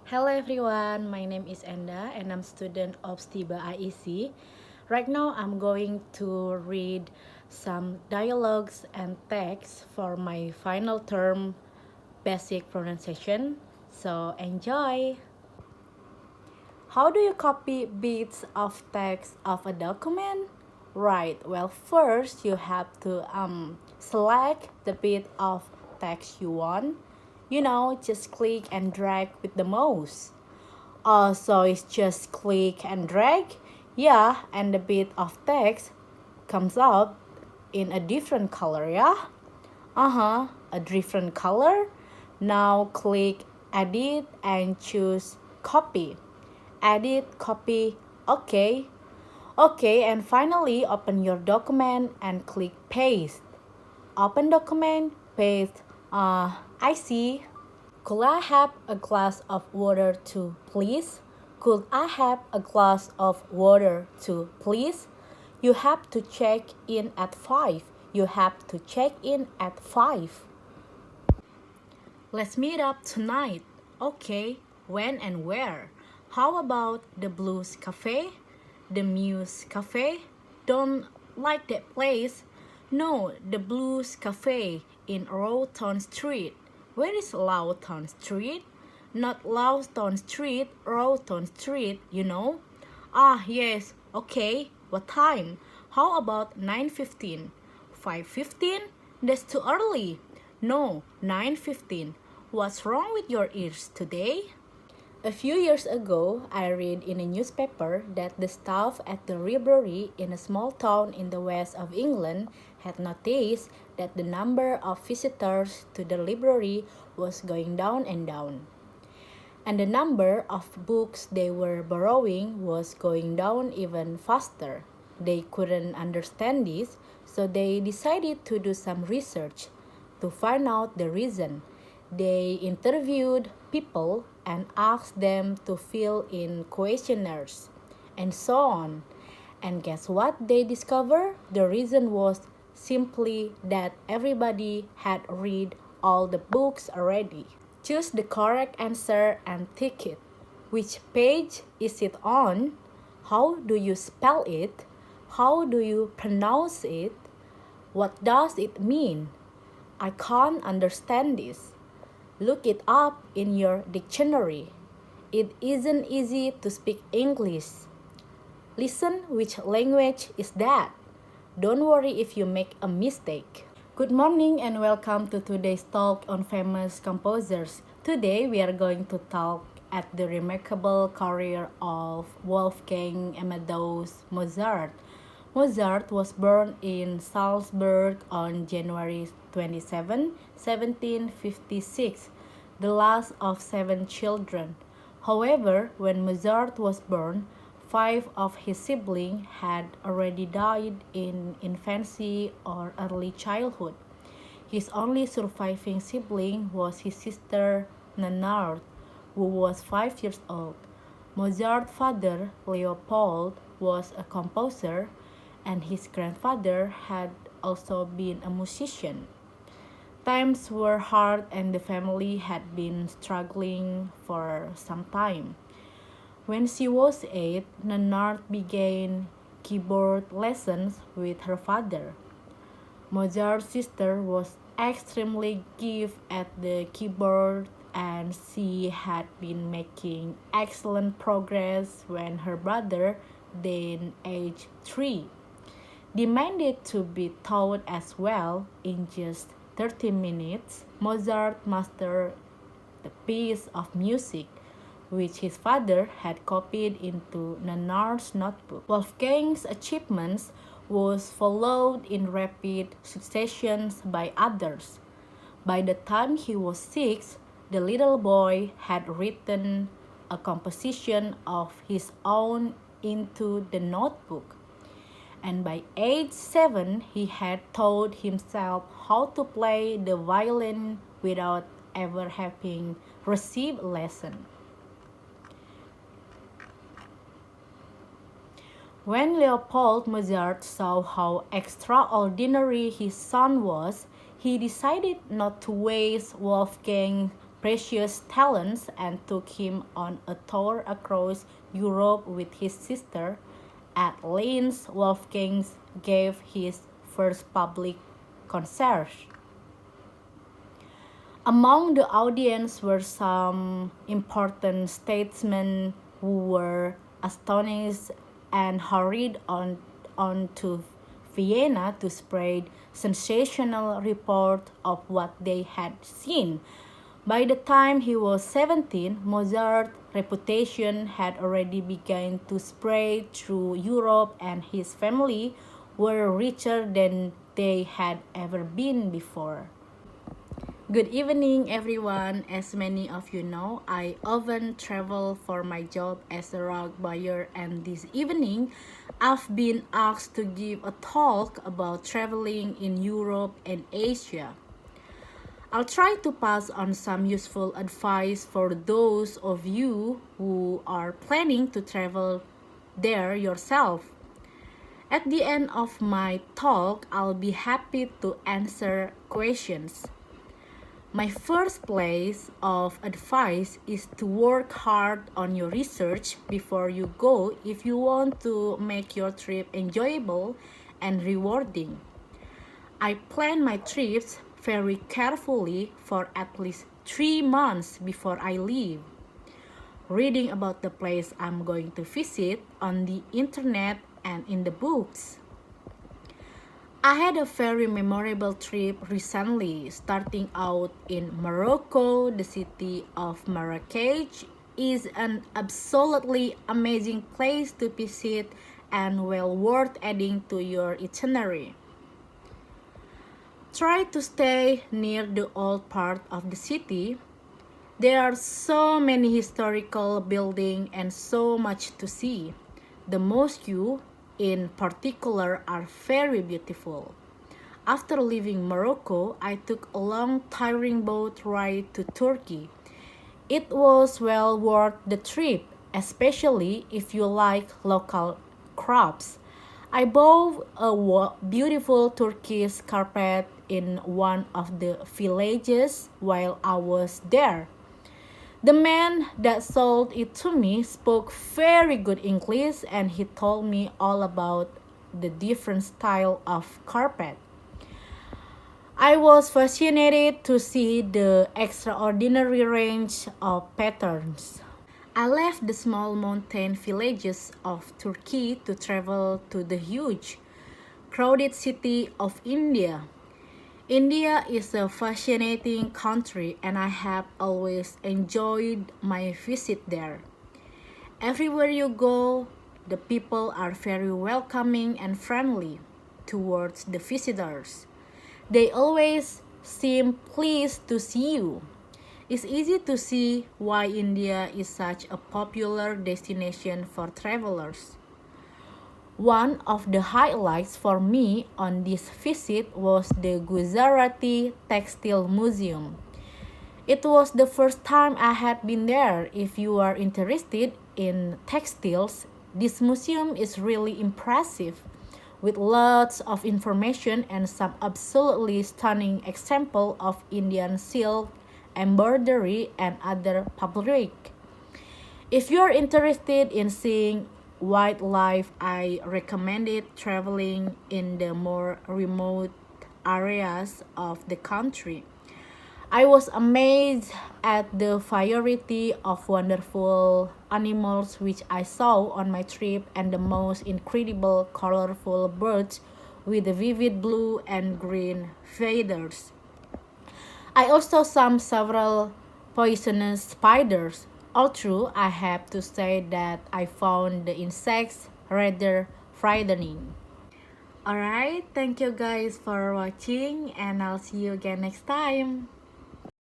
Hello everyone, my name is Endah and I'm student of STIBA IEC. Right now I'm going to read some dialogues and texts for my final term basic pronunciation. So enjoy! How do you copy bits of text of a document? Right, well first you have to select the bit of text you want. Just click and drag with the mouse. So it's just click and drag. Yeah, and the bit of text comes out in a different color, yeah? A different color. Now click edit and choose copy. Edit, copy, okay. Okay, and finally open your document and click paste. Open document, paste. I see. Could I have a glass of water too, please? Could I have a glass of water too, please? You have to check in at 5. You have to check in at 5. Let's meet up tonight. Okay, when and where? How about the Blues Cafe? The Muse Cafe? Don't like that place? No, the Blues Cafe in Lawton Street. Where is Lawton Street? Not Lawton Street, Lawton Street, you know? Ah, yes, okay. What time? How about 9:15? 5:15? That's too early. No, 9:15. What's wrong with your ears today? A few years ago, I read in a newspaper that the staff at the library in a small town in the west of England had noticed that the number of visitors to the library was going down and down. And the number of books they were borrowing was going down even faster. They couldn't understand this, so they decided to do some research to find out the reason. They interviewed people and asked them to fill in questionnaires and so on. And guess what they discovered? The reason was simply that everybody had read all the books already. Choose the correct answer and tick it. Which page is it on? How do you spell it? How do you pronounce it? What does it mean? I can't understand this. Look it up in your dictionary. It isn't easy to speak English. Listen, which language is that? Don't worry if you make a mistake. Good morning and welcome to today's talk on famous composers. Today we are going to talk at the remarkable career of Wolfgang Amadeus Mozart. Mozart was born in Salzburg on January 27, 1756, the last of 7 children. However, when Mozart was born, 5 of his siblings had already died in infancy or early childhood. His only surviving sibling was his sister Nannard, who was 5 years old. Mozart's father, Leopold, was a composer, and his grandfather had also been a musician. Times were hard and the family had been struggling for some time. When she was 8, Nannard began keyboard lessons with her father. Mozart's sister was extremely gifted at the keyboard and she had been making excellent progress when her brother, then aged 3, demanded to be taught as well. In just 30 minutes. Mozart mastered the piece of music which his father had copied into Nannard's notebook. Wolfgang's achievements was followed in rapid succession by others. By the time he was 6, the little boy had written a composition of his own into the notebook. And by age 7, he had taught himself how to play the violin without ever having received lesson. When Leopold Mozart saw how extraordinary his son was, he decided not to waste Wolfgang's precious talents and took him on a tour across Europe with his sister. At Linz, Wolfgang gave his first public concert. Among the audience were some important statesmen who were astonished and hurried on to Vienna to spread sensational report of what they had seen. By the time he was 17, Mozart's reputation had already begun to spread through Europe, and his family were richer than they had ever been before. Good evening, everyone. As many of you know, I often travel for my job as a rug buyer, and this evening I've been asked to give a talk about traveling in Europe and Asia. I'll try to pass on some useful advice for those of you who are planning to travel there yourself. At the end of my talk, I'll be happy to answer questions. My first place of advice is to work hard on your research before you go if you want to make your trip enjoyable and rewarding. I plan my trips very carefully for at least 3 months before I leave. Reading about the place I'm going to visit on the internet and in the books. I had a very memorable trip recently, starting out in Morocco. The city of Marrakech is an absolutely amazing place to visit and well worth adding to your itinerary. Try to stay near the old part of the city. There are so many historical buildings and so much to see. The mosques, in particular, are very beautiful. After leaving Morocco, I took a long, tiring boat ride to Turkey. It was well worth the trip, especially if you like local crafts. I bought a beautiful Turkish carpet in one of the villages while I was there. The man that sold it to me spoke very good English, and he told me all about the different style of carpet. I was fascinated to see the extraordinary range of patterns. I left the small mountain villages of Turkey to travel to the huge, crowded city of India. India is a fascinating country, and I have always enjoyed my visit there. Everywhere you go, the people are very welcoming and friendly towards the visitors. They always seem pleased to see you. It's easy to see why India is such a popular destination for travelers. One of the highlights for me on this visit was the Gujarati Textile Museum. It was the first time I had been there. If you are interested in textiles, this museum is really impressive, with lots of information and some absolutely stunning examples of Indian silk, embroidery, and other fabric. If you are interested in seeing wildlife, I recommended traveling in the more remote areas of the country. I was amazed at the variety of wonderful animals which I saw on my trip, and the most incredible colorful birds with vivid blue and green feathers. I also saw several poisonous spiders. Although I have to say that I found the insects rather frightening. Alright, thank you guys for watching, and I'll see you again next time.